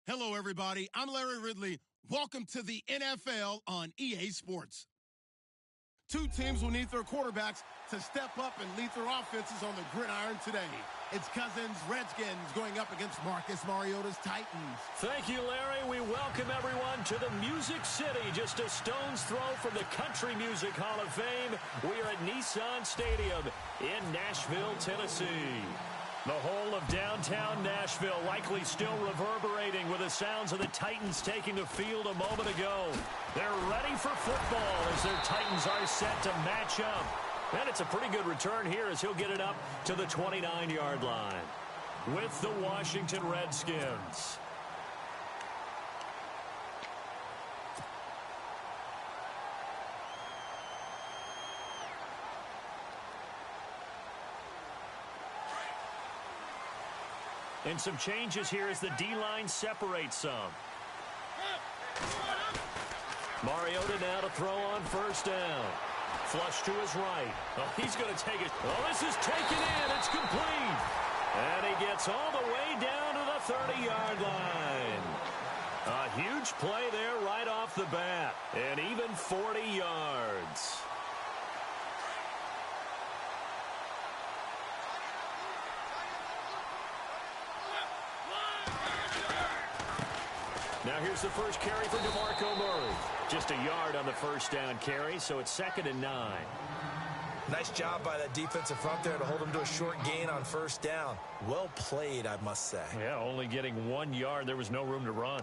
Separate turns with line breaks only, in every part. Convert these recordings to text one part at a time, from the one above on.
Hello, everybody. I'm Larry Ridley. Welcome to the NFL on EA Sports. Two teams will need their quarterbacks to step up and lead their offenses on the gridiron today. It's Cousins' Redskins going up against Marcus Mariota's Titans.
Thank you, Larry. We welcome everyone to the Music City, just a stone's throw from the Country Music Hall of Fame. We are at Nissan Stadium in Nashville, Tennessee. The whole of downtown Nashville likely still reverberating with the sounds of the Titans taking the field a moment ago. They're ready for football as their Titans are set to match up. And it's a pretty good return here as he'll get it up to the 29-yard line with the Washington Redskins. And some changes here as the D-line separates some. Mariota now to throw on first down. Flush to his right. Oh, he's going to take it. Oh, this is taken in. It's complete. And he gets all the way down to the 30-yard line. A huge play there right off the bat. And even 40 yards. Now here's the first carry for DeMarco Murray. Just a yard on the first down carry, so it's 2nd and 9.
Nice job by that defensive front there to hold him to a short gain on first down. Well played, I must say.
Yeah, only getting 1 yard. There was no room to run.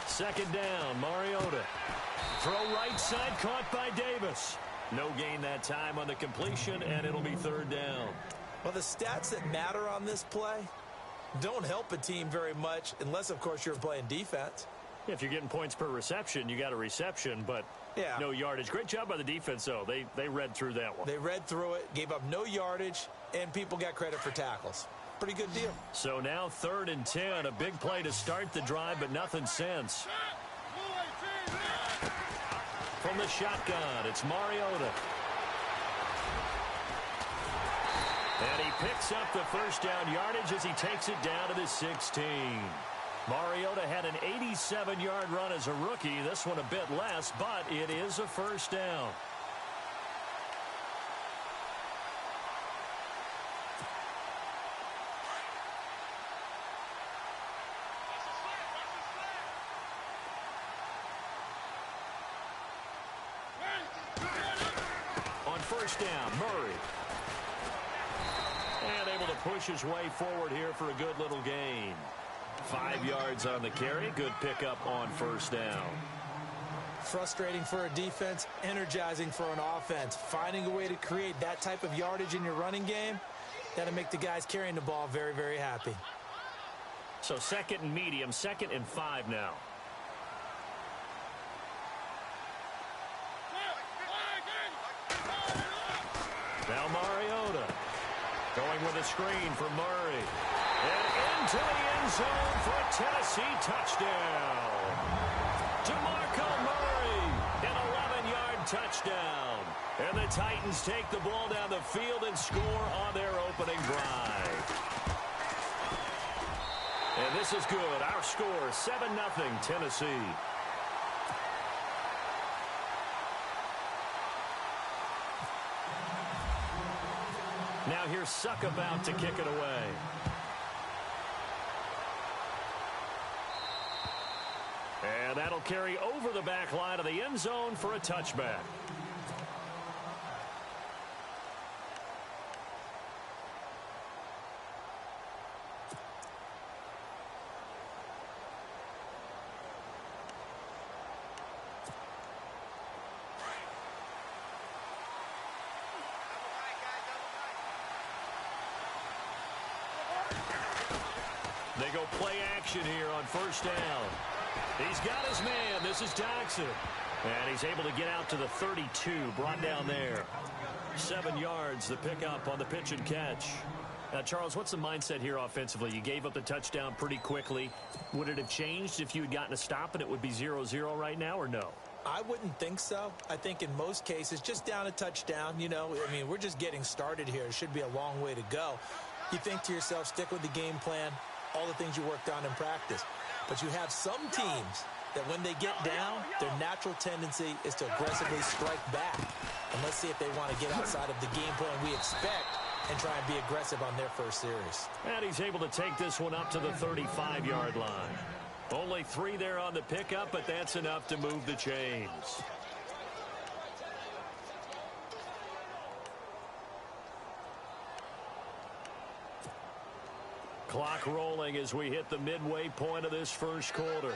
Second down, Mariota. Throw right side, caught by Davis. No gain that time on the completion, and it'll be 3rd down.
Well, the stats that matter on this play don't help a team very much unless, of course, you're playing defense.
If you're getting points per reception, you got a reception, but no yardage. Great job by the defense, though. They read through that one.
They read through it, gave up no yardage, and people got credit for tackles. Pretty good deal.
So now 3rd and 10. A big play to start the drive, but nothing since. From the shotgun, it's Mariota. And he picks up the first down yardage as he takes it down to the 16. Mariota had an 87-yard run as a rookie. This one a bit less, but it is a first down. First down, Murray. And able to push his way forward here for a good little gain. 5 yards on the carry. Good pickup on first down.
Frustrating for a defense, energizing for an offense. Finding a way to create that type of yardage in your running game, that'll make the guys carrying the ball very, very happy.
So 2nd and medium, 2nd and 5 now. Now Mariota going with a screen for Murray. And into the end zone for a Tennessee touchdown. DeMarco Murray, an 11-yard touchdown. And the Titans take the ball down the field and score on their opening drive. And this is good. Our score, 7-0 Tennessee. Now here's Suck about to kick it away. And that'll carry over the back line of the end zone for a touchback. They go play action here on first down. He's got his man. This is Jackson. And he's able to get out to the 32, brought down there. 7 yards, the pickup on the pitch and catch. Now, Charles, what's the mindset here offensively? You gave up the touchdown pretty quickly. Would it have changed if you had gotten a stop and it would be 0-0 right now, or no?
I wouldn't think so. I think in most cases, just down a touchdown, you know, I mean, we're just getting started here. It should be a long way to go. You think to yourself, stick with the game plan, all the things you worked on in practice. But you have some teams that when they get down, their natural tendency is to aggressively strike back. And let's see if they want to get outside of the game plan we expect and try and be aggressive on their first series.
And he's able to take this one up to the 35-yard line. Only 3 there on the pickup, but that's enough to move the chains. Clock rolling as we hit the midway point of this first quarter.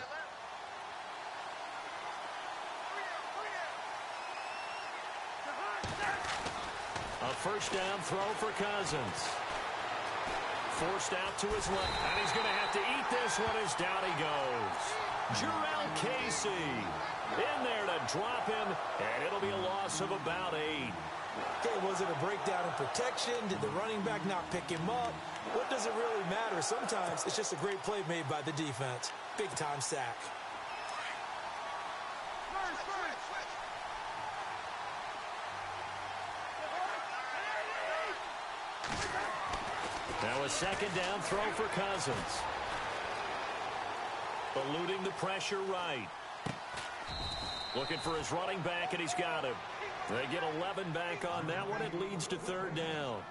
A first down throw for Cousins. Forced out to his left, and he's going to have to eat this one as down he goes. Jarrell Casey in there to drop him, and it'll be a loss of about 8.
Okay, was it a breakdown in protection? Did the running back not pick him up? What does it really matter? Sometimes it's just a great play made by the defense. Big-time sack.
Now a second down throw for Cousins. Eluding the pressure right. Looking for his running back, and he's got him. They get 11 back on that one. It leads to third down.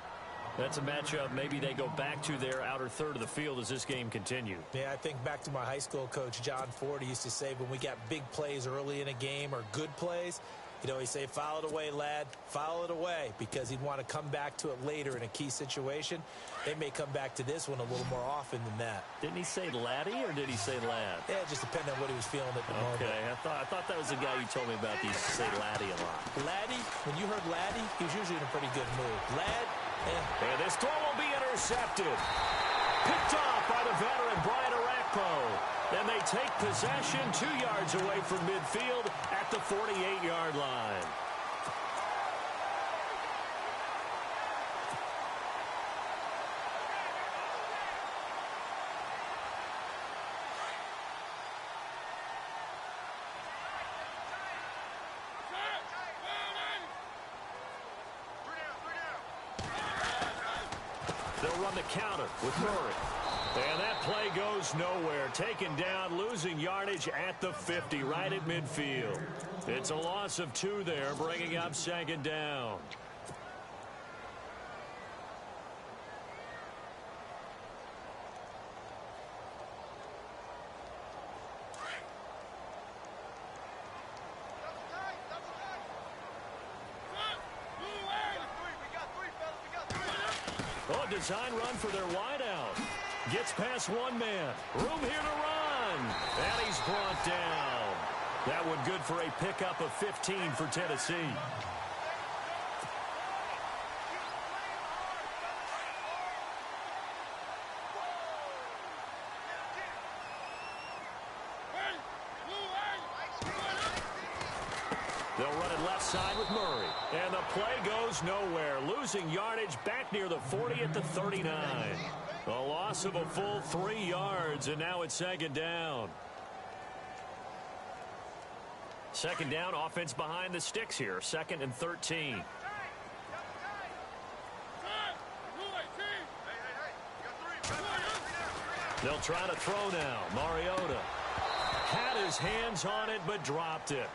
That's a matchup maybe they go back to their outer third of the field as this game continues.
Yeah, I think back to my high school coach, John Ford. He used to say when we got big plays early in a game or good plays, you know, he'd say, foul it away, lad, foul it away, because he'd want to come back to it later in a key situation. They may come back to this one a little more often than that.
Didn't he say laddie, or did he say lad?
Yeah, it just depended on what he was feeling at the moment.
Okay, I thought that was the guy you told me about. He used to say laddie a lot.
Laddie, when you heard laddie, he was usually in a pretty good mood. Lad,
And this throw will be intercepted. Picked off by the veteran, Brian Arakpo. Then they take possession 2 yards away from midfield at the 48-yard line. They'll run the counter with Murray. And that play goes nowhere. Taken down, losing yardage at the 50, right at midfield. It's a loss of 2 there, bringing up second down. Oh, design run for their wideout. Gets past 1 man. Room here to run. And he's brought down. That one good for a pickup of 15 for Tennessee. They'll run it left side with Murray. And the play goes nowhere. Losing yardage back near the 40 at the 39. A loss of a full 3 yards, and now it's second down. Second down, offense behind the sticks here. 2nd and 13. They'll try to throw now. Mariota had his hands on it, but dropped it.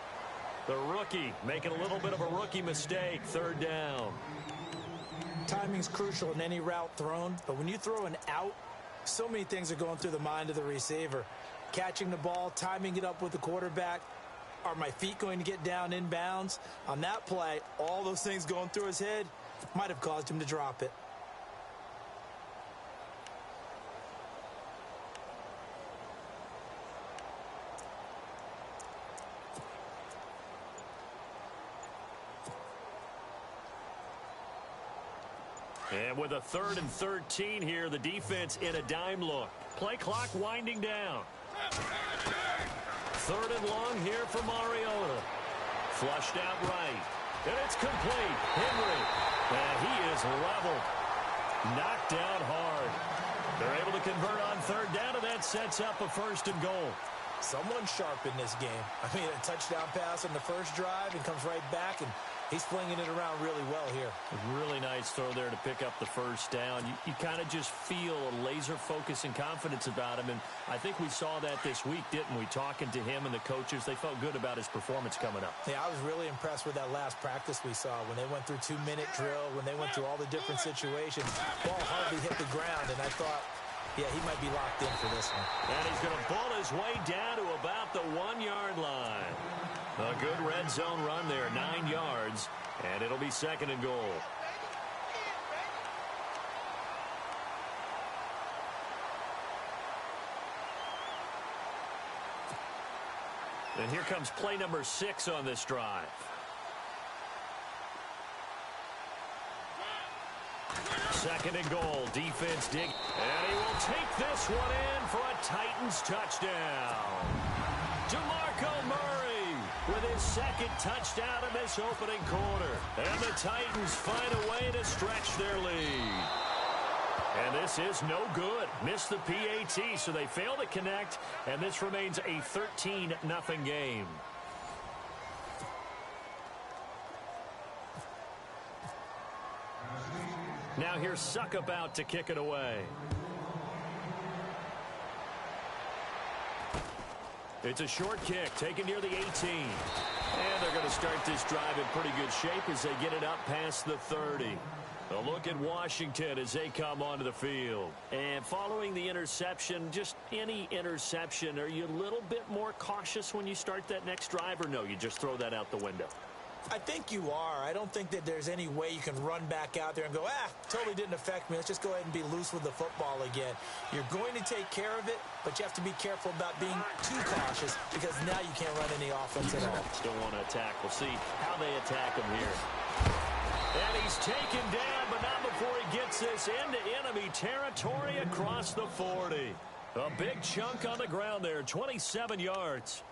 The rookie making a little bit of a rookie mistake. Third down.
Timing's crucial in any route thrown, but when you throw an out, so many things are going through the mind of the receiver. Catching the ball, timing it up with the quarterback. Are my feet going to get down inbounds? On that play, all those things going through his head might have caused him to drop it.
And with a 3rd and 13 here, the defense in a dime look. Play clock winding down. 3rd and long here for Mariota. Flushed out right. And it's complete. Henry And he is leveled. Knocked down hard. They're able to convert on third down, and that sets up a 1st and goal.
Someone sharp in this game. I mean, a touchdown pass on the first drive and comes right back, and he's flinging it around really well here.
A really nice throw there to pick up the 1st down. You kind of just feel a laser focus and confidence about him, and I think we saw that this week, didn't we? Talking to him and the coaches, they felt good about his performance coming up.
Yeah, I was really impressed with that last practice we saw when they went through 2-minute drill, when they went through all the different situations. Ball hardly hit the ground, and I thought, yeah, he might be locked in for this one.
And he's going to pull his way down to about the 1-yard line. A good red zone run there, 9 yards, and it'll be 2nd and goal. And here comes play number 6 on this drive. Second and goal. Defense dig. And he will take this one in for a Titans touchdown. DeMarco Murray with his 2nd touchdown in this opening quarter. And the Titans find a way to stretch their lead. And this is no good. Missed the PAT, so they fail to connect. And this remains a 13-0 game. Now here's Suckup out to kick it away. It's a short kick taken near the 18. And they're going to start this drive in pretty good shape as they get it up past the 30. A look at Washington as they come onto the field. And following the interception, just any interception, are you a little bit more cautious when you start that next drive, or no, you just throw that out the window?
I think you are. I don't think that there's any way you can run back out there and go, totally didn't affect me. Let's just go ahead and be loose with the football again. You're going to take care of it, but you have to be careful about being too cautious because now you can't run any offense at all.
Still want to attack. We'll see how they attack him here. And he's taken down, but not before he gets this into enemy territory across the 40. A big chunk on the ground there, 27 yards.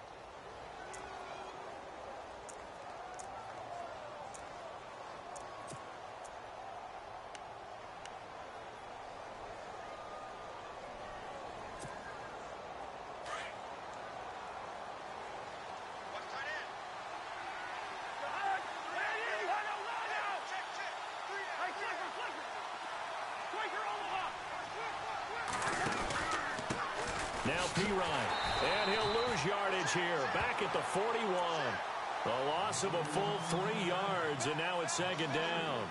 Now P-Ryan, and he'll lose yardage here, back at the 41. A loss of a full 3 yards, and now it's 2nd down.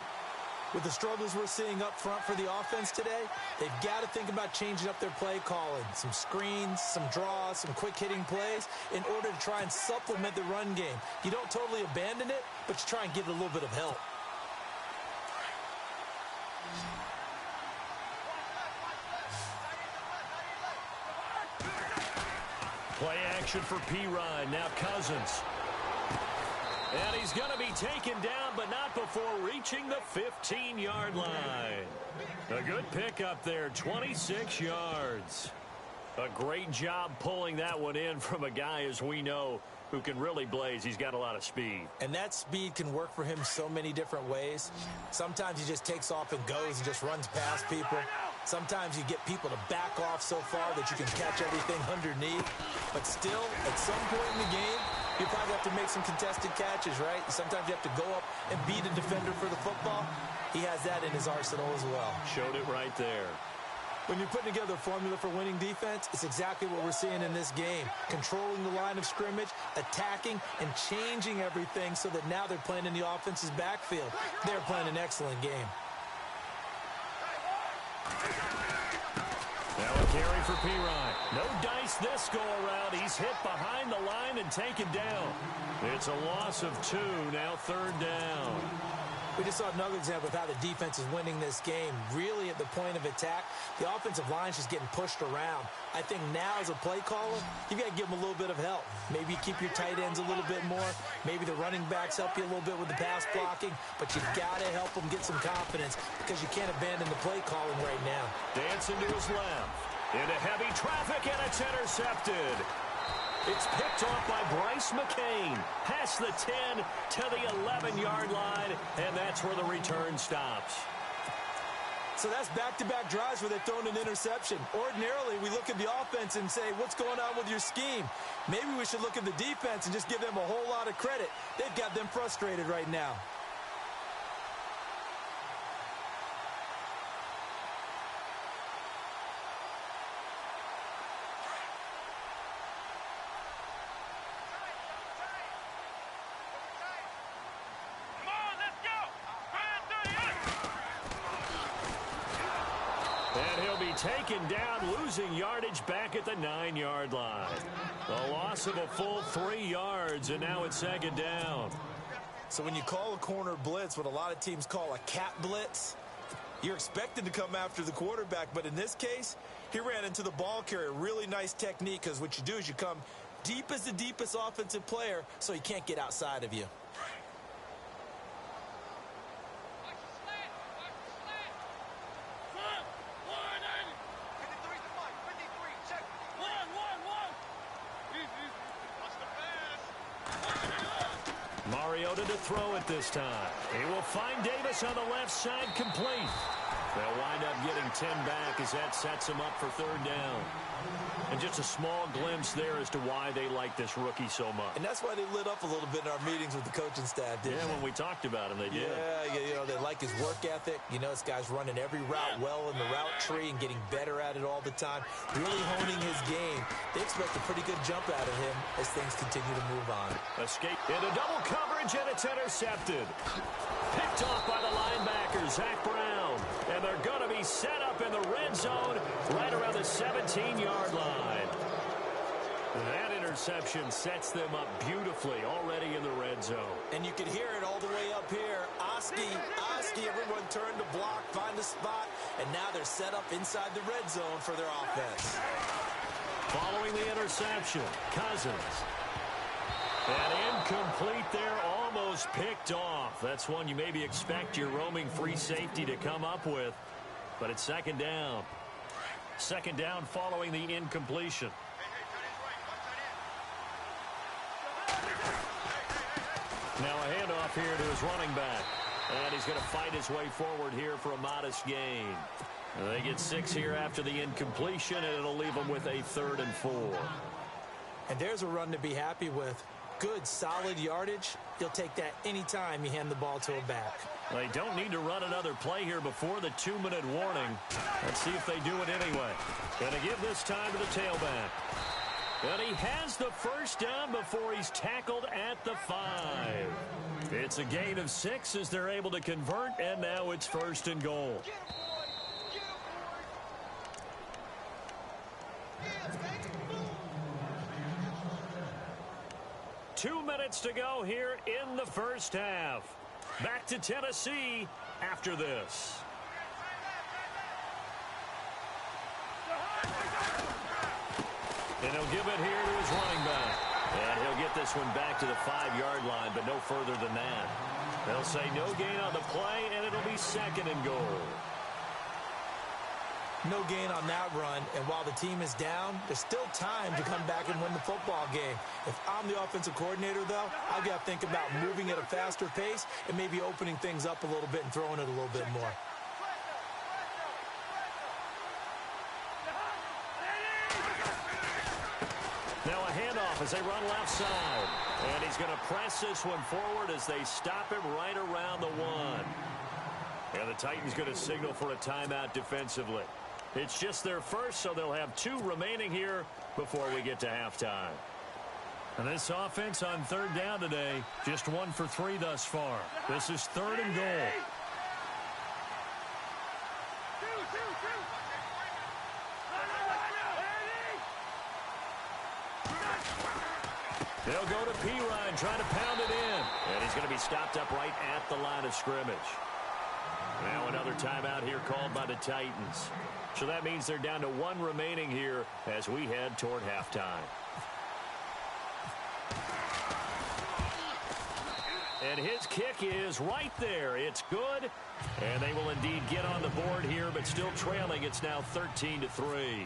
With the struggles we're seeing up front for the offense today, they've got to think about changing up their play calling. Some screens, some draws, some quick-hitting plays in order to try and supplement the run game. You don't totally abandon it, but you try and give it a little bit of help.
Play action for P-Ryan. Now Cousins. And he's going to be taken down, but not before reaching the 15-yard line. A good pickup there, 26 yards. A great job pulling that one in from a guy, as we know, who can really blaze. He's got a lot of speed.
And that speed can work for him so many different ways. Sometimes he just takes off and goes and just runs past people. Sometimes you get people to back off so far that you can catch everything underneath. But still, at some point in the game, you probably have to make some contested catches, right? Sometimes you have to go up and beat a defender for the football. He has that in his arsenal as well.
Showed it right there.
When you're putting together a formula for winning defense, it's exactly what we're seeing in this game. Controlling the line of scrimmage, attacking, and changing everything so that now they're playing in the offense's backfield. They're playing an excellent game.
Now a carry for P-Ryan. No dice this go-around. He's hit behind the line and taken down. It's a loss of 2, now 3rd down.
We just saw another example of how the defense is winning this game. Really at the point of attack, the offensive line's just getting pushed around. I think now as a play caller, you got to give them a little bit of help. Maybe keep your tight ends a little bit more. Maybe the running backs help you a little bit with the pass blocking. But you got to help them get some confidence because you can't abandon the play calling right now.
Dancing to his left. Into heavy traffic, and it's intercepted. It's picked off by Bryce McCain. Past the 10 to the 11-yard line, and that's where the return stops.
So that's back-to-back drives where they've thrown an interception. Ordinarily, we look at the offense and say, what's going on with your scheme? Maybe we should look at the defense and just give them a whole lot of credit. They've got them frustrated right now.
And he'll be taken down, losing yardage back at the 9-yard line. A loss of a full 3 yards, and now it's second down.
So when you call a corner blitz, what a lot of teams call a cat blitz, you're expected to come after the quarterback. But in this case, he ran into the ball carrier. Really nice technique, because what you do is you come deep as the deepest offensive player so he can't get outside of you.
Mariota to throw it this time. He will find Davis on the left side, complete. They'll wind up getting 10 back as that sets him up for third down. And just a small glimpse there as to why they like this rookie so much.
And that's why they lit up a little bit in our meetings with the coaching staff, didn't they?
When we talked about him, they did.
Yeah, you know, they like his work ethic. You know, this guy's running every route well in the route tree and getting better at it all the time, really honing his game. They expect a pretty good jump out of him as things continue to move on.
Escape into double coverage, and it's intercepted. Picked off by the linebacker, Zach Brown. And they're going to be set up in the red zone right around the 17-yard line. That interception sets them up beautifully already in the red zone.
And you can hear it all the way up here. Oski, everyone turned to block, find a spot, and now they're set up inside the red zone for their offense.
Following the interception, Cousins. And incomplete there, almost picked off. That's one you maybe expect your roaming free safety to come up with, but it's second down. Second down following the incompletion. Now a handoff here to his running back. And he's going to fight his way forward here for a modest gain. And they get 6 here after the incompletion, and it'll leave them with a 3rd and 4.
And there's a run to be happy with. Good, solid yardage. He'll take that anytime you hand the ball to a back.
They don't need to run another play here before the 2-minute warning. Let's see if they do it anyway. Going to give this time to the tailback. And he has the first down before he's tackled at the 5. It's a gain of 6 as they're able to convert, and now it's 1st and goal. Two minutes to go here in the first half. Back to Tennessee after this. And he'll give it here to his running back. And he'll get this one back to the 5-yard line, but no further than that. They'll say no gain on the play, and it'll be 2nd and goal.
No gain on that run, and while the team is down, there's still time to come back and win the football game. If I'm the offensive coordinator, though, I've got to think about moving at a faster pace and maybe opening things up a little bit and throwing it a little bit more.
Now a handoff as they run left side. And he's going to press this one forward as they stop him right around the 1. And the Titans going to signal for a timeout defensively. It's just their first, so they'll have 2 remaining here before we get to halftime. And this offense on 3rd down today, just 1 for 3 thus far. This is 3rd and goal. They'll go to Pirine, trying to pound it in. And he's going to be stopped up right at the line of scrimmage. Now another timeout here called by the Titans. So that means they're down to 1 remaining here as we head toward halftime. And his kick is right there. It's good. And they will indeed get on the board here, but still trailing. It's now 13-3.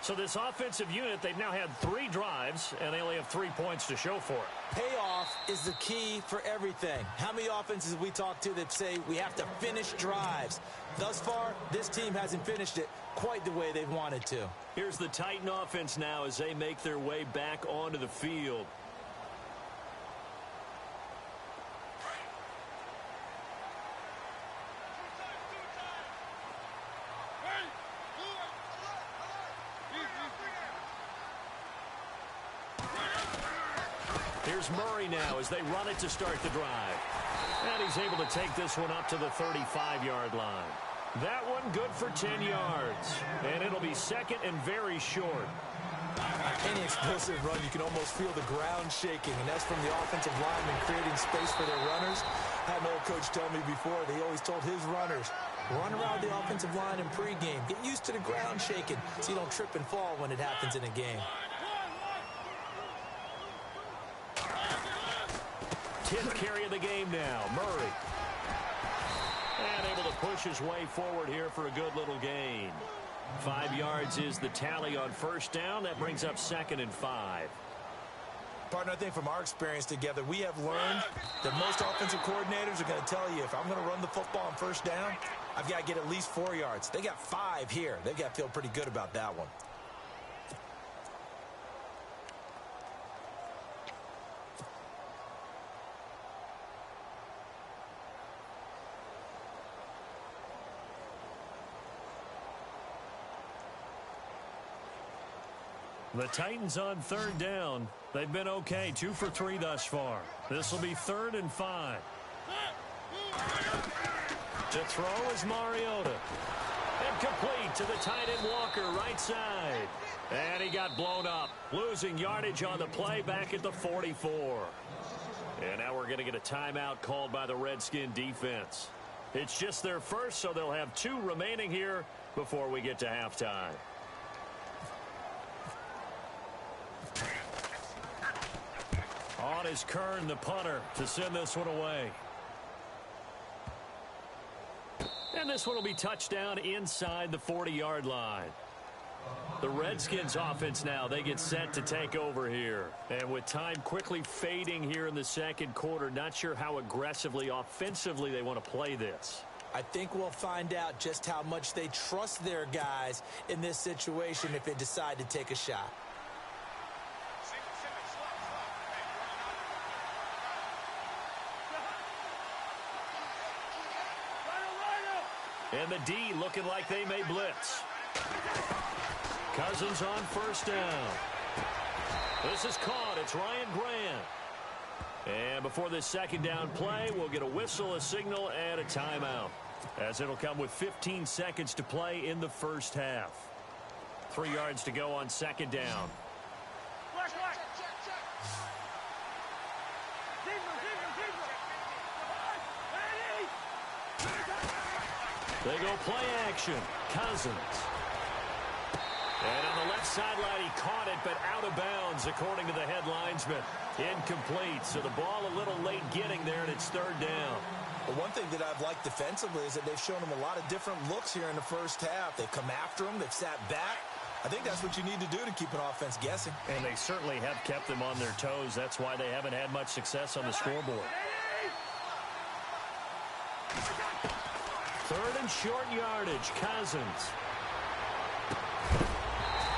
So this offensive unit, they've now had 3 drives, and they only have 3 points to show for it.
Payoff is the key for everything. How many offenses we talk to that say we have to finish drives? Thus far, this team hasn't finished it quite the way they've wanted to.
Here's the Titan offense now as they make their way back onto the field. Here's Murray now as they run it to start the drive. And he's able to take this one up to the 35-yard line. That one good for 10 yards. And it'll be second and very short.
Any explosive run, you can almost feel the ground shaking, and that's from the offensive linemen creating space for their runners. I had an old coach tell me before, they always told his runners, run around the offensive line in pregame. Get used to the ground shaking so you don't trip and fall when it happens in a game.
10th carry of the game now, Murray. And able to push his way forward here for a good little gain. 5 yards is the tally on first down. That brings up 2nd and 5.
Partner, I think from our experience together, we have learned that most offensive coordinators are going to tell you, if I'm going to run the football on first down, I've got to get at least 4 yards. They got 5 here. They've got to feel pretty good about that one.
The Titans on 3rd down. They've been okay, 2 for 3 thus far. This will be 3rd and 5. To throw is Mariota. And complete to the tight end Walker, right side. And he got blown up, losing yardage on the play back at the 44. And now we're going to get a timeout called by the Redskin defense. It's just their first, so they'll have 2 remaining here before we get to halftime. On is Kern, the punter, to send this one away. And this one will be touchdown inside the 40-yard line. The Redskins offense now, they get set to take over here. And with time quickly fading here in the second quarter, not sure how aggressively, offensively they want to play this.
I think we'll find out just how much they trust their guys in this situation if they decide to take a shot.
And the D looking like they may blitz. Cousins on first down. This is caught. It's Ryan Grant. And before this second down play, we'll get a whistle, a signal, and a timeout, as it'll come with 15 seconds to play in the first half. 3 yards to go on second down. They go play action. Cousins. And on the left sideline, he caught it, but out of bounds, according to the head linesman. Incomplete, so the ball a little late getting there, and it's 3rd down.
Well, one thing that I've liked defensively is that they've shown them a lot of different looks here in the first half. They've come after them. They've sat back. I think that's what you need to do to keep an offense guessing.
And they certainly have kept them on their toes. That's why they haven't had much success on the scoreboard. 3rd and short yardage, Cousins.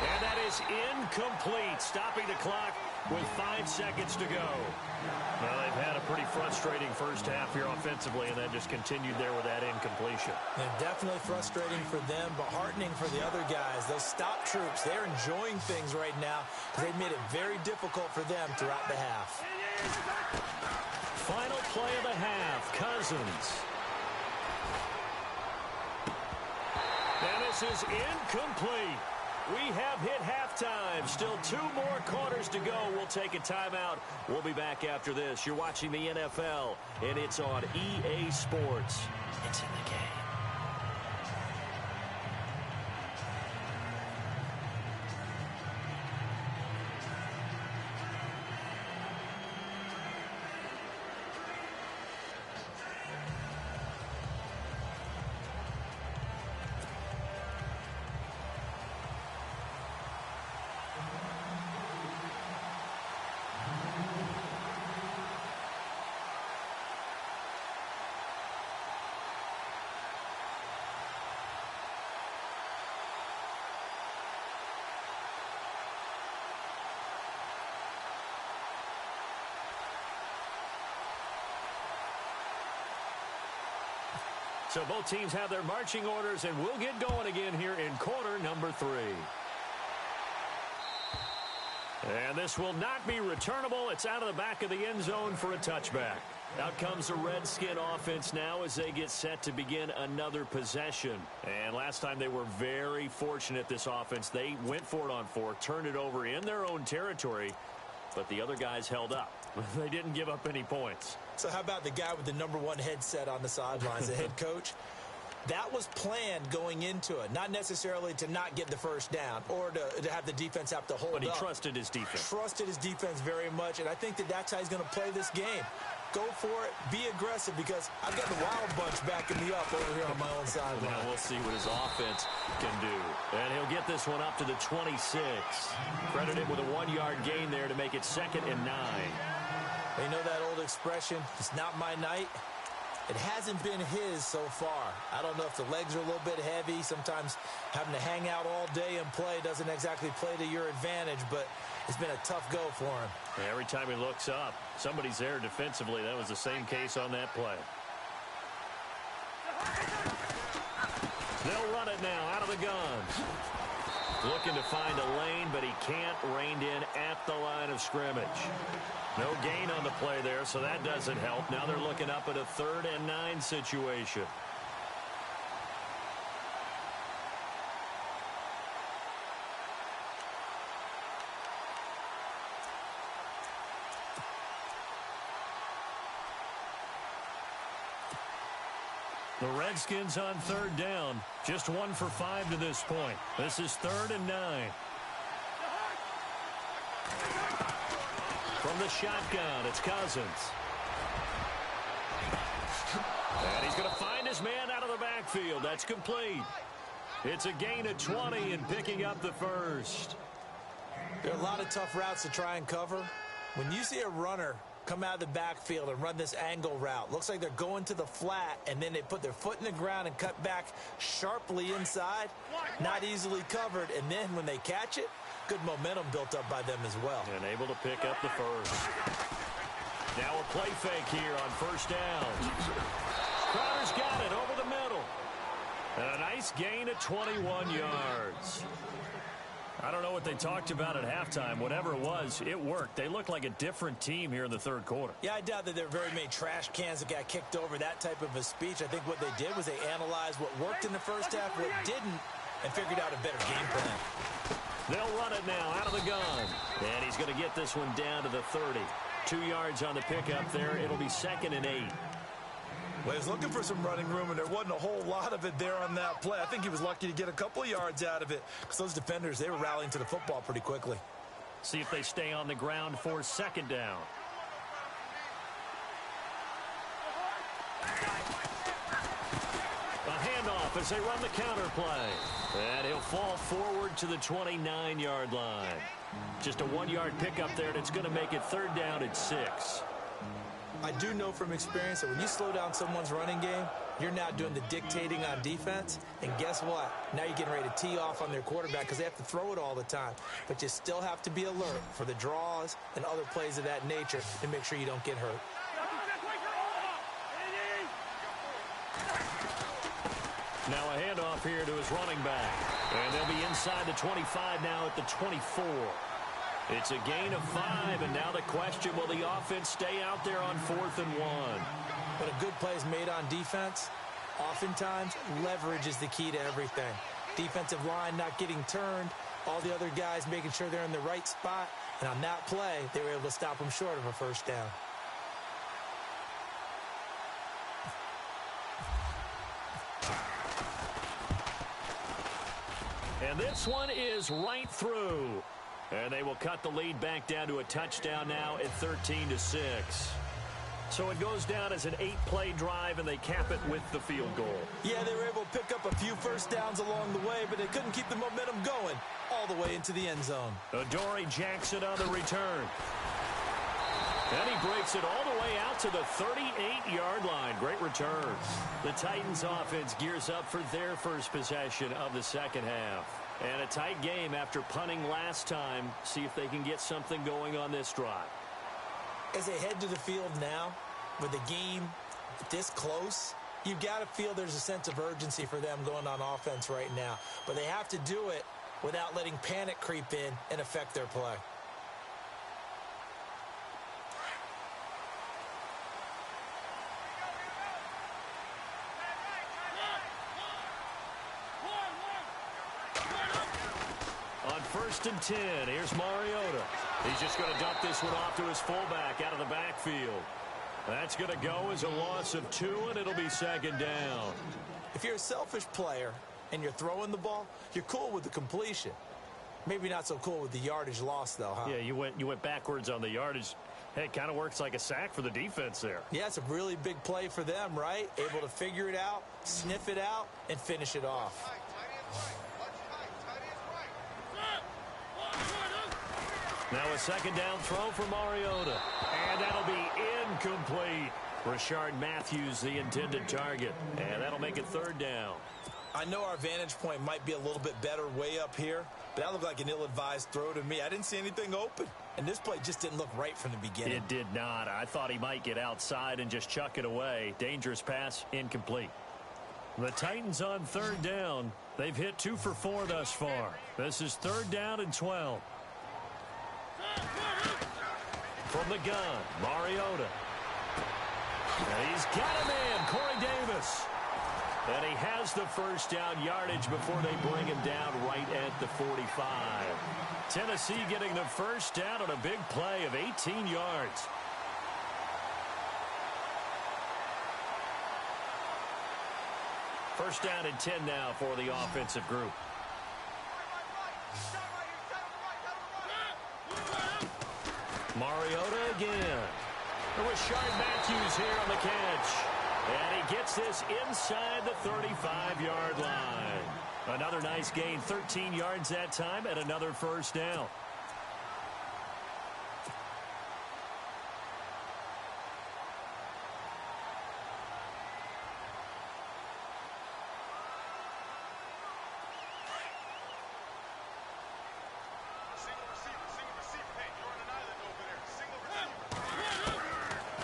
And that is incomplete, stopping the clock with 5 seconds to go. Well, they've had a pretty frustrating first half here offensively, and that just continued there with that incompletion.
And definitely frustrating for them, but heartening for the other guys. Those stop troops, they're enjoying things right now because they've made it very difficult for them throughout the half.
Final play of the half, Cousins. And this is incomplete. We have hit halftime. Still 2 more quarters to go. We'll take a timeout. We'll be back after this. You're watching the NFL, and it's on EA Sports. It's in the game. So both teams have their marching orders, and we'll get going again here in quarter number 3. And this will not be returnable. It's out of the back of the end zone for a touchback. Out comes the Redskin offense now as they get set to begin another possession. And last time they were very fortunate, this offense. They went for it on 4, turned it over in their own territory, but the other guys held up. They didn't give up any points.
So how about the guy with the #1 headset on the sidelines, the head coach? That was planned going into it, not necessarily to not get the first down or to have the defense have to hold up.
But he trusted his defense.
Trusted his defense very much, and I think that's how he's going to play this game. Go for it, be aggressive, because I've got the Wild Bunch backing me up over here on my own sideline.
Now we'll see what his offense can do. And he'll get this one up to the 26. Credited with a 1-yard gain there to make it 2nd and 9.
You know that old expression, it's not my night? It hasn't been his so far. I don't know if the legs are a little bit heavy. Sometimes having to hang out all day and play doesn't exactly play to your advantage, but it's been a tough go for him.
Every time he looks up, somebody's there defensively. That was the same case on that play. They'll run it now out of the guns. Looking to find a lane, but he can't. Reined in at the line of scrimmage. No gain on the play there, so that doesn't help. Now they're looking up at a 3rd and 9 situation. The Redskins on 3rd down. Just 1 for 5 to this point. This is 3rd and 9. From the shotgun, it's Cousins. And he's going to find his man out of the backfield. That's complete. It's a gain of 20 and picking up the first.
There are a lot of tough routes to try and cover. When you see a runner come out of the backfield and run this angle route, looks like they're going to the flat, and then they put their foot in the ground and cut back sharply inside. Not easily covered, and then when they catch it, good momentum built up by them as well.
And able to pick up the first. Now a play fake here on 1st down. Crowder's got it over the middle. And a nice gain of 21 yards. I don't know what they talked about at halftime. Whatever it was, it worked. They looked like a different team here in the 3rd quarter.
Yeah, I doubt that there were very many trash cans that got kicked over, that type of a speech. I think what they did was they analyzed what worked in the first half, what didn't, and figured out a better game plan.
They'll run it now out of the gun. And he's going to get this one down to the 30. 2 yards on the pickup there. It'll be 2nd and 8.
Well, he was looking for some running room, and there wasn't a whole lot of it there on that play. I think he was lucky to get a couple of yards out of it, because those defenders, they were rallying to the football pretty quickly.
See if they stay on the ground for 2nd down. A handoff as they run the counter play. And he'll fall forward to the 29-yard line. Just a 1-yard pickup there, and it's going to make it 3rd down at 6.
I do know from experience that when you slow down someone's running game, you're now doing the dictating on defense. And guess what? Now you're getting ready to tee off on their quarterback because they have to throw it all the time. But you still have to be alert for the draws and other plays of that nature to make sure you don't get hurt.
Now a handoff here to his running back. And they'll be inside the 25 now at the 24. It's a gain of 5, and now the question, will the offense stay out there on 4th and 1?
When a good play is made on defense, oftentimes leverage is the key to everything. Defensive line not getting turned, all the other guys making sure they're in the right spot, and on that play, they were able to stop them short of a 1st down.
And this one is right through. And they will cut the lead back down to a touchdown now at 13-6. So it goes down as an 8-play drive, and they cap it with the field goal.
Yeah, they were able to pick up a few 1st downs along the way, but they couldn't keep the momentum going all the way into the end zone.
Adoree Jackson on the return. And he breaks it all the way out to the 38-yard line. Great return. The Titans offense gears up for their first possession of the 2nd half. And a tight game after punting last time. See if they can get something going on this drive.
As they head to the field now, with the game this close, You've got to feel there's a sense of urgency for them going on offense right now. But they have to do it without letting panic creep in and affect their play.
On 1st and 10, here's Mariota. He's just going to dump this one off to his fullback out of the backfield. That's going to go as a loss of 2, and it'll be 2nd down.
If you're a selfish player and you're throwing the ball, you're cool with the completion. Maybe not so cool with the yardage loss, though, huh?
Yeah, you went backwards on the yardage. Hey, it kind of works like a sack for the defense there.
Yeah, it's a really big play for them, right? Able to figure it out, sniff it out, and finish it off.
Now a 2nd down throw for Mariota. And that'll be incomplete. Rashard Matthews, the intended target. And that'll make it 3rd down.
I know our vantage point might be a little bit better way up here, but that looked like an ill-advised throw to me. I didn't see anything open, and this play just didn't look right from the beginning.
It did not. I thought he might get outside and just chuck it away. Dangerous pass, incomplete. The Titans on 3rd down. They've hit 2 for 4 thus far. This is 3rd down and 12. From the gun, Mariota. And he's got him in, Corey Davis. And he has the 1st down yardage before they bring him down right at the 45. Tennessee getting the 1st down on a big play of 18 yards. First down and 10 now for the offensive group. Mariota again. Rashard Matthews here on the catch. And he gets this inside the 35-yard line. Another nice gain, 13 yards that time, and another 1st down.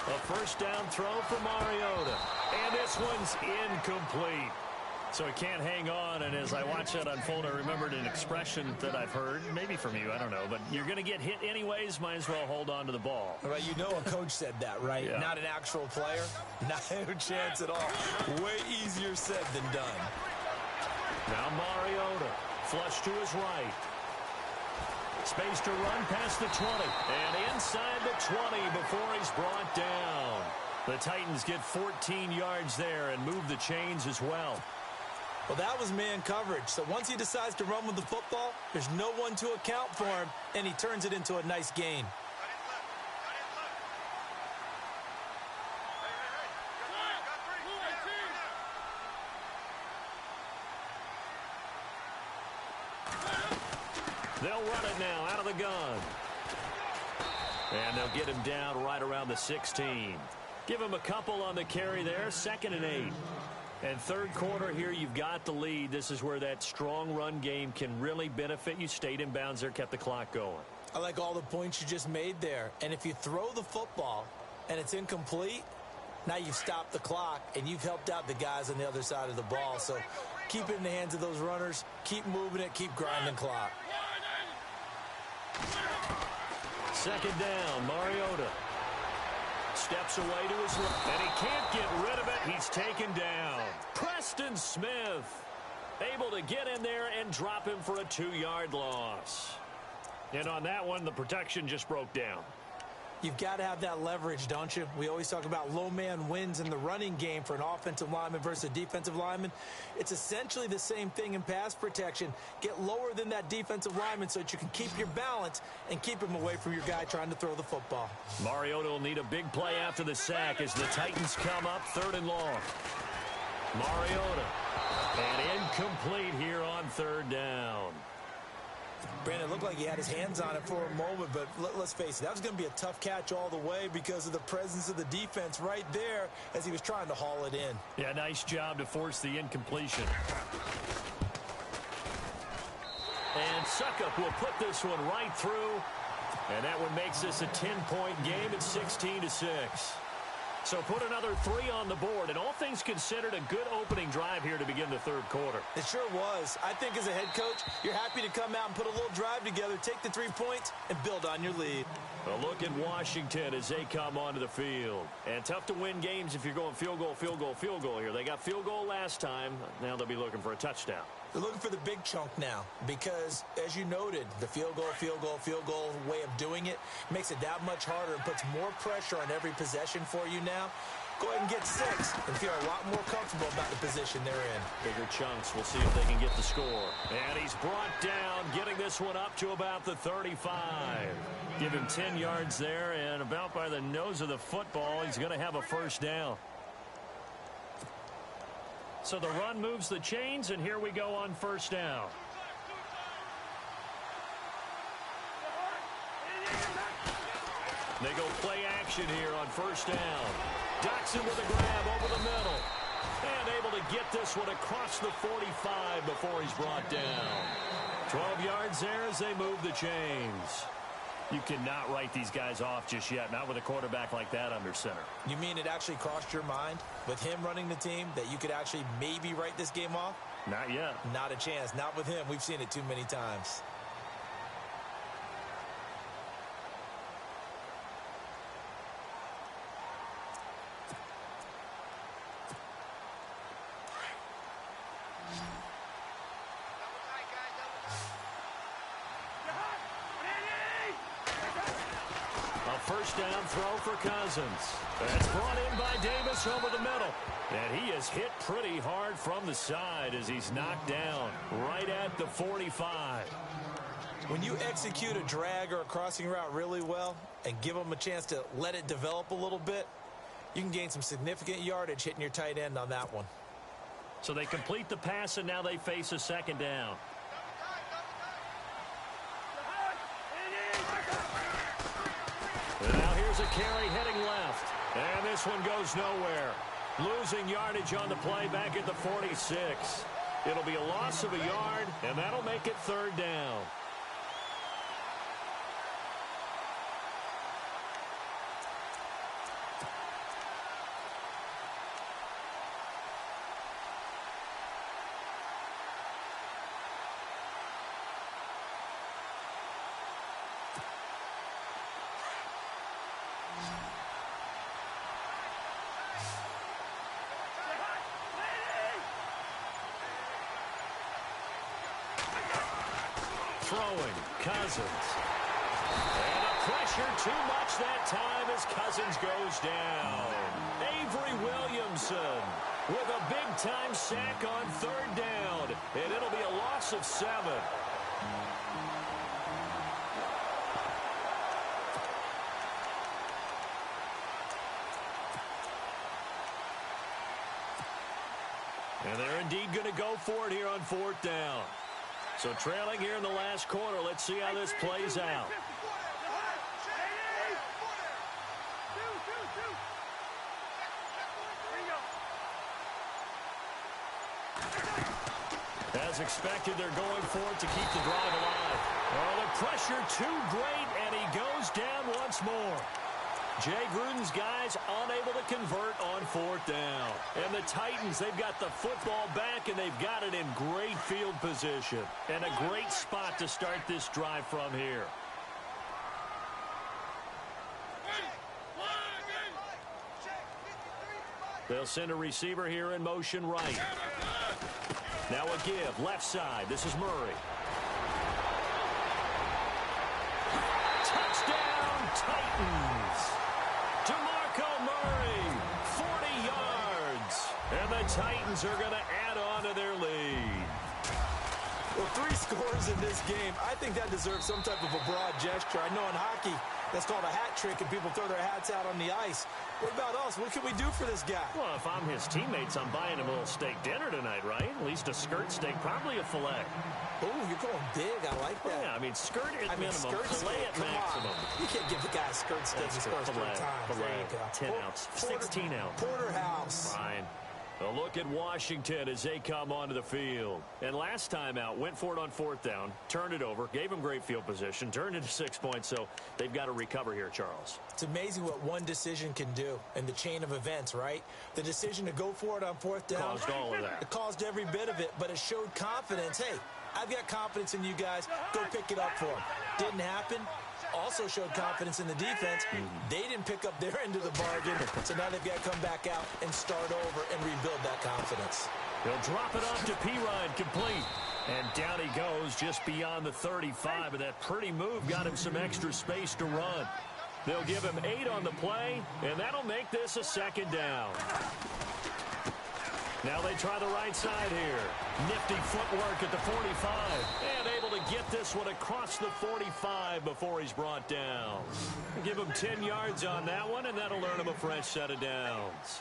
A 1st down throw for Mariota. And this one's incomplete. So he can't hang on, and as I watch that unfold, I remembered an expression that I've heard, maybe from you, I don't know, but you're going to get hit anyways, might as well hold on to the ball.
Right, you know a coach said that, right?
Yeah.
Not an actual player. Not a chance at all. Way easier said than done.
Now Mariota, flush to his right. Space to run past the 20, and inside the 20 before he's brought down. The Titans get 14 yards there and move the chains as well.
Well, that was man coverage. So once he decides to run with the football, there's no one to account for him, and he turns it into a nice gain.
They'll run it now out of the gun. And they'll get him down right around the 16. Give him a couple on the carry there, 2nd and 8. And 3rd quarter here, you've got the lead. This is where that strong run game can really benefit you. Stayed in bounds there, kept the clock going.
I like all the points you just made there. And if you throw the football and it's incomplete, now you've stopped the clock and you've helped out the guys on the other side of the ball. So keep it in the hands of those runners. Keep moving it. Keep grinding clock.
2nd down, Mariota. Steps away to his left, and he can't get rid of it. He's taken down. Preston Smith able to get in there and drop him for a 2-yard loss. And on that one, the protection just broke down.
You've got to have that leverage, don't you? We always talk about low man wins in the running game for an offensive lineman versus a defensive lineman. It's essentially the same thing in pass protection. Get lower than that defensive lineman so that you can keep your balance and keep him away from your guy trying to throw the football.
Mariota will need a big play after the sack as the Titans come up 3rd and long. Mariota. And incomplete here on 3rd down.
Brandon, it looked like he had his hands on it for a moment, but let's face it, that was going to be a tough catch all the way because of the presence of the defense right there as he was trying to haul it in.
Yeah, nice job to force the incompletion. And Suckup will put this one right through, and that one makes this a 10-point game at 16-6. So put another 3 on the board, and all things considered, a good opening drive here to begin the third quarter.
It sure was. I think as a head coach, you're happy to come out and put a little drive together, take the 3 points, and build on your lead.
A look at Washington as they come onto the field. And tough to win games if you're going field goal, field goal, field goal here. They got field goal last time. Now they'll be looking for a touchdown.
They're looking for the big chunk now because, as you noted, the field goal way of doing it makes it that much harder and puts more pressure on every possession for you now. Go ahead and get 6 and feel a lot more comfortable about the position they're in.
Bigger chunks. We'll see if they can get the score. And he's brought down, getting this one up to about the 35. Give him 10 yards there, and about by the nose of the football, he's going to have a first down. So the run moves the chains, and here we go on first down. They go play action here on first down. Doxson with a grab over the middle. And able to get this one across the 45 before he's brought down. 12 yards there as they move the chains. You cannot write these guys off just yet, not with a quarterback like that under center.
You mean it actually crossed your mind with him running the team that you could actually maybe write this game off?
Not yet.
Not a chance. Not with him. We've seen it too many times.
First down throw for Cousins. That's brought in by Davis over the middle. And he is hit pretty hard from the side as he's knocked down right at the 45.
When you execute a drag or a crossing route really well and give them a chance to let it develop a little bit, you can gain some significant yardage hitting your tight end on that one.
So they complete the pass, and now they face a second down. And now here's a carry heading left. And this one goes nowhere. Losing yardage on the play back at the 46. It'll be a loss of a yard, and that'll make it third down. Throwing, Cousins. And the pressure too much that time as Cousins goes down. Avery Williamson with a big-time sack on third down. And it'll be a loss of 7. And they're indeed going to go for it here on fourth down. So trailing here in the last quarter. Let's see how this plays out. As expected, they're going for it to keep the drive alive. Oh, the pressure too great, and he goes down once more. Jay Gruden's guys unable to convert on fourth down. And the Titans, they've got the football back, and they've got it in great field position. And a great spot to start this drive from here. They'll send a receiver here in motion right. Now a give, left side. This is Murray. Touchdown, Titans! DeMarco Murray, 40 yards. And the Titans are going to add on to their lead.
Well, 3 scores in this game. I think that deserves some type of a broad gesture. I know in hockey, that's called a hat trick, and people throw their hats out on the ice. What about us? What can we do for this guy?
Well, if I'm his teammates, I'm buying him a little steak dinner tonight, right? At least a skirt steak, probably a filet.
Oh, you're going big. I like that.
Yeah, I mean, skirt at minimum, filet at maximum.
You can't give the guy a skirt steak his first 3 times.
Filet,
there you go.
10 ounce, 16 ounce.
Porterhouse.
Fine. A look at Washington as they come onto the field. And last time out, went for it on 4th down, turned it over, gave them great field position, turned it to 6 points, so they've got to recover here, Charles.
It's amazing what one decision can do in the chain of events, right? The decision to go for it on 4th down.
Caused all of that.
It caused every bit of it, but it showed confidence. Hey, I've got confidence in you guys. Go pick it up for them. Didn't happen. Also showed confidence in the defense. They didn't pick up their end of the bargain, so now they've got to come back out and start over and rebuild that confidence.
He'll drop it off to Pirine, complete. And down he goes just beyond the 35, and that pretty move got him some extra space to run. They'll give him 8 on the play, and that'll make this a 2nd down. Now they try the right side here. Nifty footwork at the 45. And able to get this one across the 45 before he's brought down. Give him 10 yards on that one, and that'll earn him a fresh set of downs.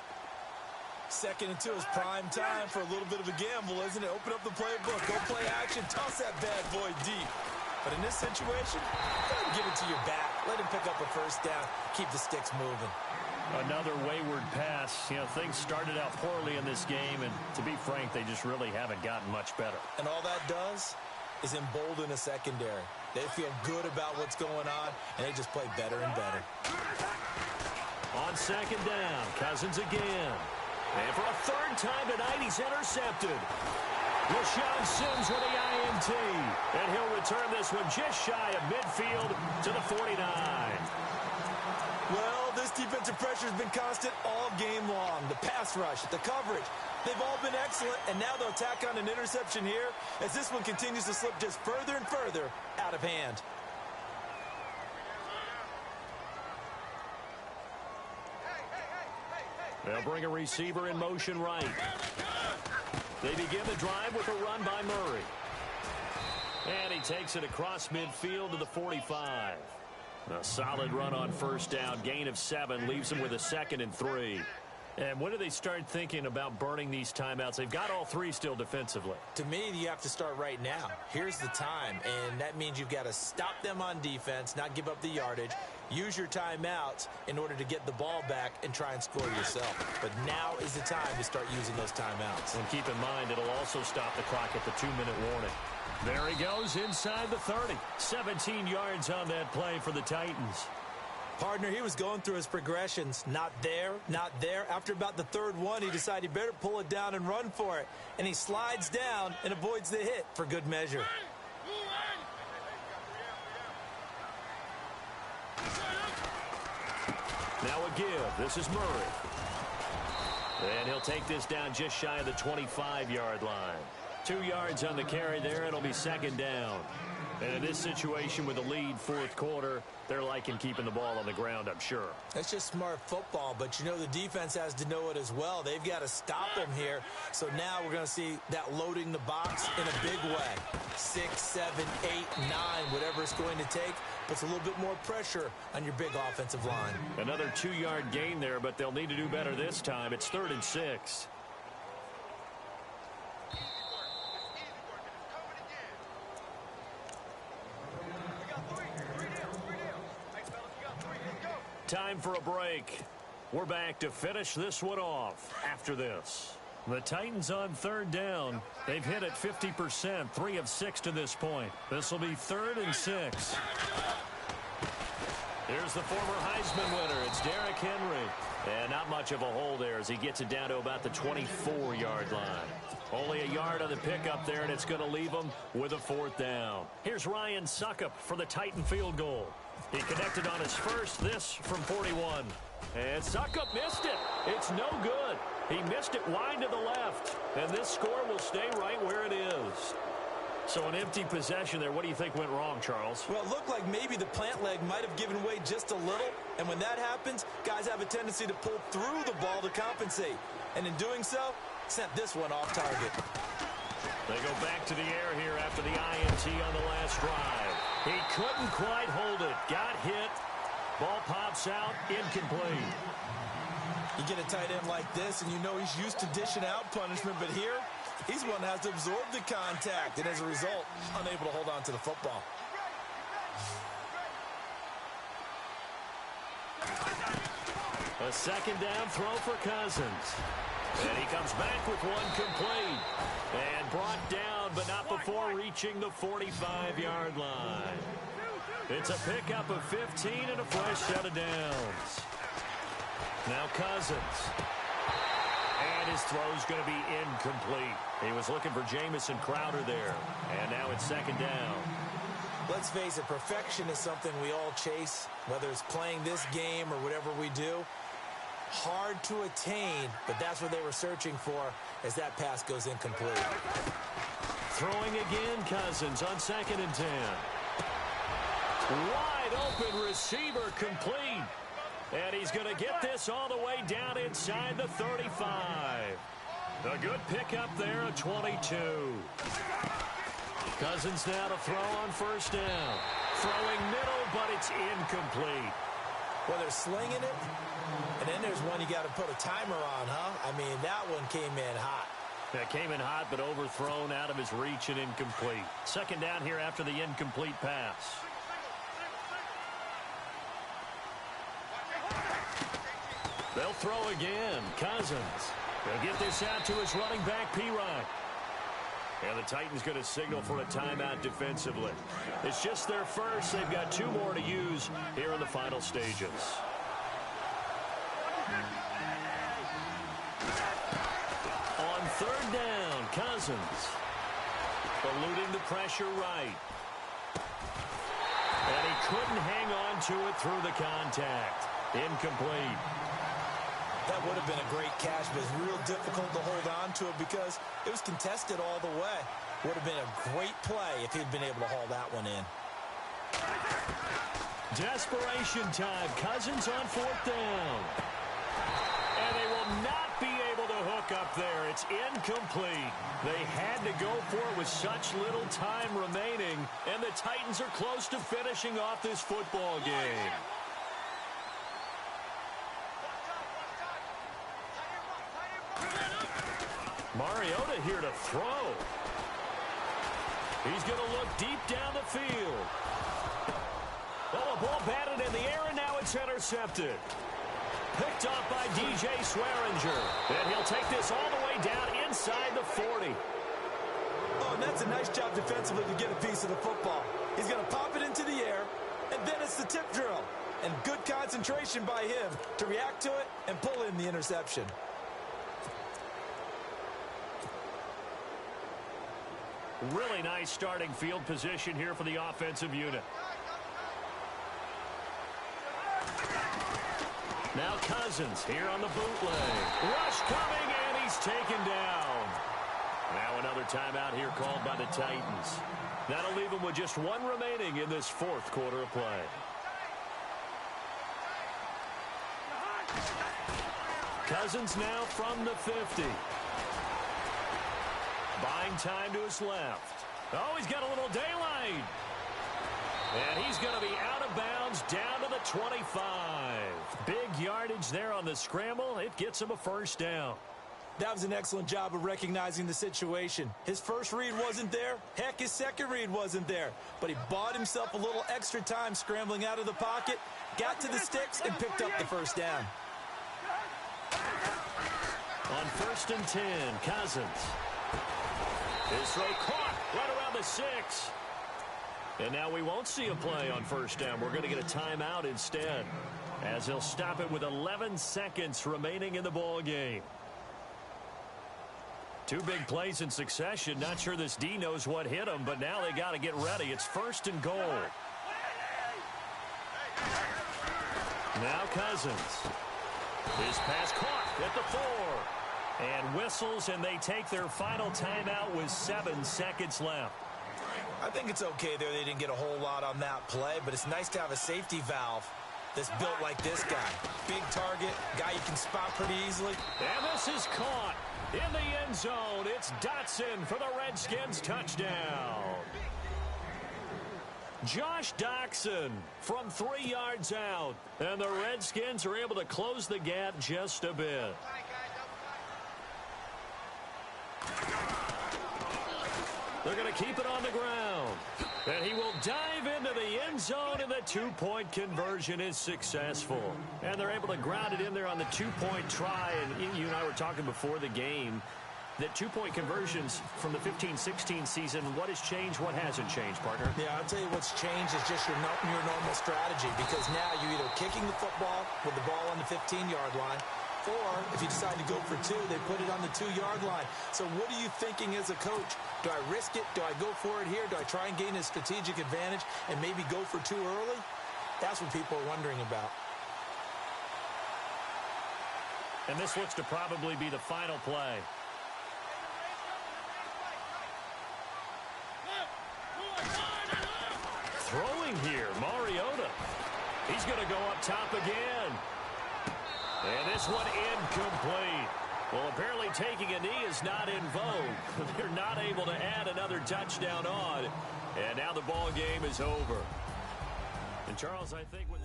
2nd and 2 is prime time for a little bit of a gamble, isn't it? Open up the playbook. Go play action. Toss that bad boy deep. But in this situation, go ahead and give it to your back. Let him pick up a 1st down. Keep the sticks moving.
Another wayward pass. You know, things started out poorly in this game, and to be frank, they just really haven't gotten much better.
And all that does is embolden a secondary. They feel good about what's going on, and they just play better and better.
On 2nd down, Cousins again. And for a 3rd time tonight, he's intercepted. Rashawn Sims with the INT. And he'll return this one just shy of midfield to the 49.
Well, this defensive pressure has been constant all game long. The pass rush, the coverage, they've all been excellent, and now they'll tack on an interception here as this one continues to slip just further and further out of hand.
They'll bring a receiver in motion right. They begin the drive with a run by Murray. And he takes it across midfield to the 45. A solid run on 1st down. Gain of 7 leaves them with a 2nd and 3. And when do they start thinking about burning these timeouts? They've got all 3 still defensively.
To me, you have to start right now. Here's the time, and that means you've got to stop them on defense, not give up the yardage, use your timeouts in order to get the ball back and try and score yourself. But now is the time to start using those timeouts.
And keep in mind, it'll also stop the clock at the 2-minute warning. There he goes inside the 30. 17 yards on that play for the Titans.
Partner, he was going through his progressions. Not there, not there. After about the 3rd one, he decided he better pull it down and run for it. And he slides down and avoids the hit for good measure.
Now a give. This is Murray. And he'll take this down just shy of the 25-yard line. 2 yards on the carry there. It'll be 2nd down. And in this situation with a lead 4th quarter, they're liking keeping the ball on the ground, I'm sure.
That's just smart football, but you know the defense has to know it as well. They've got to stop them here. So now we're going to see that loading the box in a big way. 6, 7, 8, 9, whatever it's going to take, puts a little bit more pressure on your big offensive line.
Another 2-yard gain there, but they'll need to do better this time. It's 3rd and 6. Time for a break. We're back to finish this one off after this. The Titans on 3rd down. They've hit it 50%, 3 of 6 to this point. This will be 3rd and 6. Here's the former Heisman winner. It's Derrick Henry. And not much of a hole there as he gets it down to about the 24-yard line. Only a yard on the pickup there, and it's going to leave him with a 4th down. Here's Ryan Suckup for the Titan field goal. He connected on his first, this from 41. And Suckup missed it. It's no good. He missed it wide to the left. And this score will stay right where it is. So an empty possession there. What do you think went wrong, Charles?
Well, it looked like maybe the plant leg might have given way just a little. And when that happens, guys have a tendency to pull through the ball to compensate. And in doing so, sent this one off target.
They go back to the air here after the INT on the last drive. He couldn't quite hold it. Got hit. Ball pops out. Incomplete.
You get a tight end like this, and you know he's used to dishing out punishment. But here, he's one that has to absorb the contact. And as a result, unable to hold on to the football.
A 2nd down throw for Cousins. And he comes back with one complete. And brought down, but not before reaching the 45-yard line. It's a pickup of 15 and a fresh set of downs. Now Cousins. And his throw's going to be incomplete. He was looking for Jamison Crowder there. And now it's second down.
Let's face it, perfection is something we all chase, whether it's playing this game or whatever we do. Hard to attain, but that's what they were searching for as that pass goes incomplete.
Throwing again, Cousins on 2nd and 10. Wide open receiver complete. And he's going to get this all the way down inside the 35. A good pickup there at 22. Cousins now to throw on first down. Throwing middle, but it's incomplete.
Well, they're slinging it, and then there's one you got to put a timer on, huh? I mean, that one came in hot.
That came in hot, but overthrown out of his reach and incomplete. Second down here after the incomplete pass. They'll throw again. Cousins. They'll get this out to his running back, P-Rod. And the Titans going to signal for a timeout defensively. It's just their first. They've got 2 more to use here in the final stages. On third down, Cousins. Eluding the pressure right. And he couldn't hang on to it through the contact. Incomplete.
That would have been a great catch, but it's real difficult to hold on to it because it was contested all the way. Would have been a great play if he'd been able to haul that one in.
Desperation time. Cousins on 4th down. And they will not be able to hook up there. It's incomplete. They had to go for it with such little time remaining, and the Titans are close to finishing off this football game. Mariota here to throw. He's going to look deep down the field. Oh, a ball batted in the air, and now it's intercepted. Picked off by DJ Swearinger. And he'll take this all the way down inside the 40.
Oh, and that's a nice job defensively to get a piece of the football. He's going to pop it into the air, and then it's the tip drill. And good concentration by him to react to it and pull in the interception.
Really nice starting field position here for the offensive unit. Now Cousins here on the bootleg. Rush coming, and he's taken down. Now another timeout here called by the Titans. That'll leave them with just 1 remaining in this 4th quarter of play. Cousins now from the 50. Buying time to his left. Oh, he's got a little daylight. And he's going to be out of bounds down to the 25. Big yardage there on the scramble. It gets him a first down.
That was an excellent job of recognizing the situation. His first read wasn't there. Heck, his second read wasn't there. But he bought himself a little extra time scrambling out of the pocket, got to the sticks, and picked up the first down.
On 1st and 10, Cousins. His throw caught right around the 6. And now we won't see a play on first down. We're going to get a timeout instead, as he'll stop it with 11 seconds remaining in the ball game. 2 big plays in succession. Not sure this D knows what hit him, but now they got to get ready. It's 1st and goal. Now Cousins. His pass caught at the 4. And whistles, and they take their final timeout with 7 seconds left.
I think it's okay there. They didn't get a whole lot on that play, but it's nice to have a safety valve that's built like this guy. Big target, guy you can spot pretty easily.
And this is caught in the end zone. It's Dotson for the Redskins touchdown. Josh Doctson from 3 yards out. And the Redskins are able to close the gap just a bit. They're going to keep it on the ground. And he will dive into the end zone, and the two-point conversion is successful. And they're able to ground it in there on the two-point try. And you and I were talking before the game that two-point conversions from the 15-16 season, what has changed, what hasn't changed, partner?
Yeah, I'll tell you what's changed is just your normal strategy, because now you're either kicking the football with the ball on the 15-yard line, or if you decide to go for two, they put it on the 2-yard line. So what are you thinking as a coach? Do I risk it? Do I go for it here? Do I try and gain a strategic advantage and maybe go for two early? That's what people are wondering about.
And this looks to probably be the final play. Throwing here, Mariota. He's going to go up top again. And this one incomplete. Well, apparently taking a knee is not in vogue. They're not able to add another touchdown on. And now the ball game is over. And Charles, I think with